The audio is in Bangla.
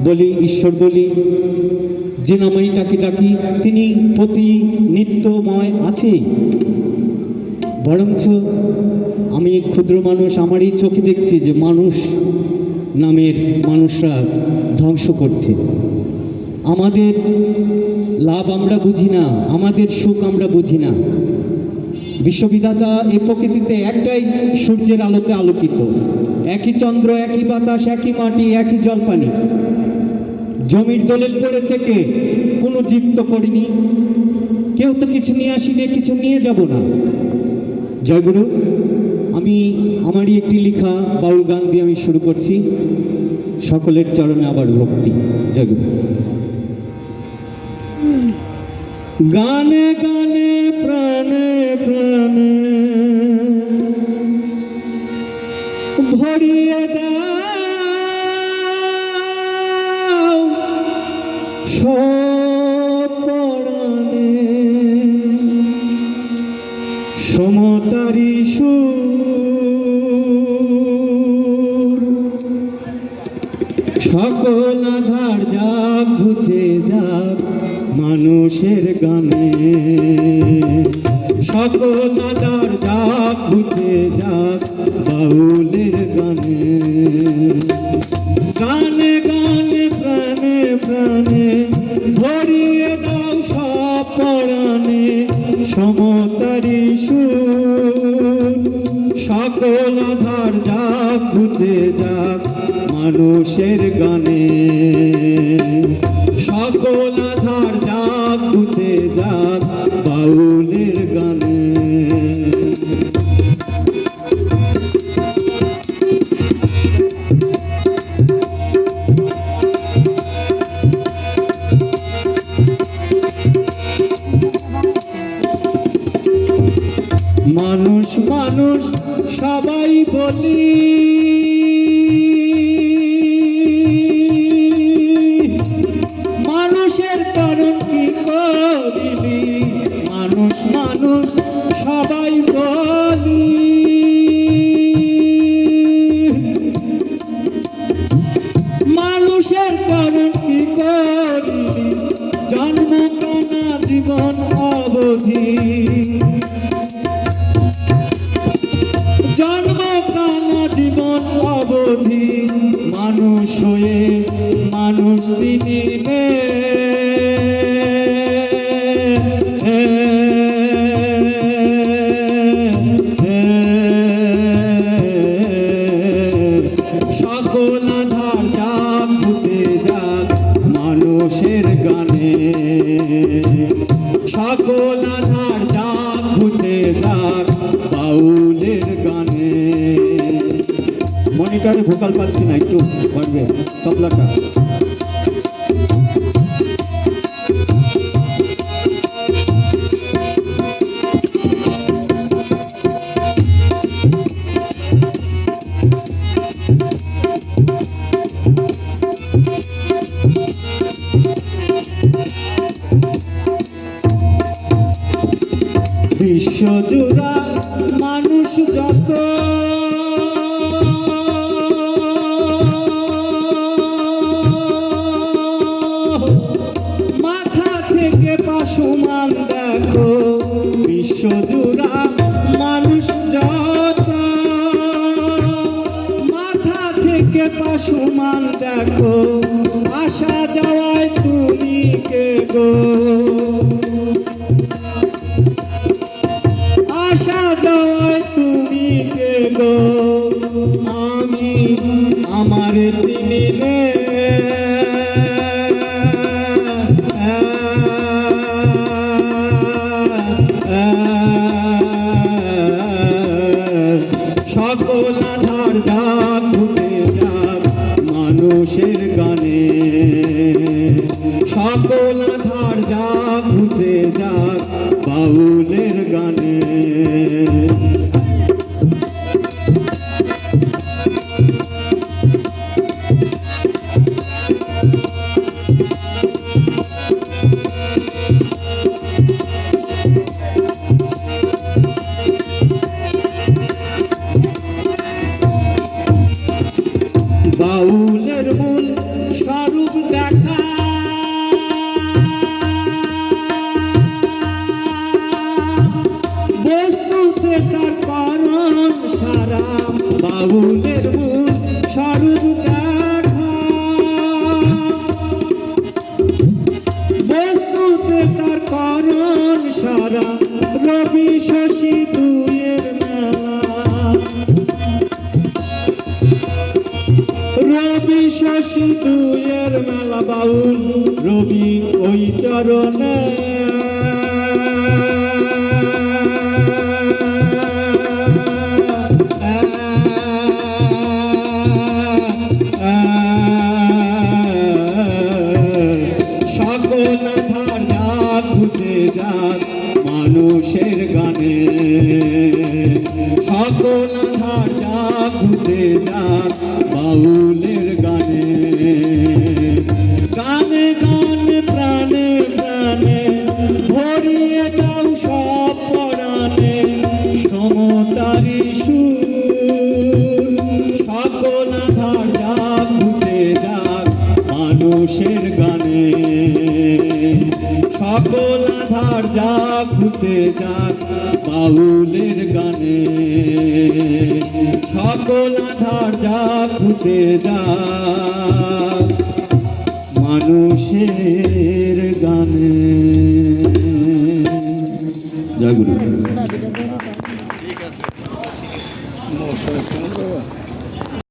বলি, ঈশ্বর বলি, যে নামেই ডাকি ডাকি তিনি প্রতিনিত্যময় আছেই। বরঞ্চ আমি ক্ষুদ্র মানুষ, আমারই চোখে দেখছি যে মানুষ নামের মানুষরা ধ্বংস করছে। আমাদের লাভ আমরা বুঝি না, আমাদের সুখ আমরা বুঝি না। বিশ্ববিধাতা এই প্রকৃতিতে একটাই সূর্যের আলোতে আলোকিত, একই চন্দ্র, একই বাতাস, একই মাটি, একই জলপানি। জমির দলিল করেছে কে? কোনো জীব তো করিনি, কেউ তো কিছু নিয়ে আসিনি, কিছু নিয়ে যাব না। জয়গুরু, আমি আমারই একটি লেখা বাউল গান দিয়ে আমি শুরু করছি। সকলের চরণে আবার ভক্তি। জয়গুরু। গানে গানে প্রাণে প্রাণে ভরিয়ে দাও সব পরাণে, সমতারি সুর, সকল আধার যাক ঘুচে যাক মানুষের গানে, সকল আধার যাক ঘুচে যাক বাউলের গানে। গানে গানে প্রাণে প্রাণে ভরিয়ে দাও সব পরাণে, সমতারি সুর, সকল আধার যাক ঘুচে যাক মানুষের গানে, সকল আধার যাক ঘুচে যাক বাউলের গানে। মানুষ মানুষ সবাই বলি, মানুষের কারণ কি করিলি? মানুষ মানুষ সবাই বলি, মানুষের কারণ কি করিলি? জন্ম কানা জীবন অবধি, জন্ম কানা জীবন অবধি, মানুষ হয়ে মানুষ চিনিলে সকল আধার যাক ঘুচে যাক মানুষের গানে, সকল আধার যাক ঘুচে যাক বাউলের গানে। মনিটরে ভোকাল পাচ্ছি না, একটু পারবে তবলাটা। বিশ্বজুড়া মানুষ যত, মাথা থেকে পা সমান দেখো, বিশ্বজুড়া মানুষ যত, মাথা থেকে পা সমান দেখো, আসা যাওয়ায় তুমি কে গো? আসা যাওয়ায় তুমি কে গো? আমি আমার চিনিলে সকল আধার যাক ঘুচে যাক মানুষের গানে, সকল আধার যাক ঘুচে যাক বাউলের গানে। বাউলের মূল স্বরূপ শশী দুয়ের মেলা বাউল রবি ওই চরণে সকল ধারা খুঁজে যাক মানুষের গানে সকল ধারা খুঁজে যাক বাউলের গানে গানে গানে প্রাণে প্রাণে ভরিয়ে দাও সব পরাণে সমতারি সুর সকল ধারা খুঁজে যাক মানুষের গানে সকল আধার যা খুঁজে যাক বাউলের গানে সকল আধার যা খুঁজে যাক মানুষের গানে। জয় গুরু।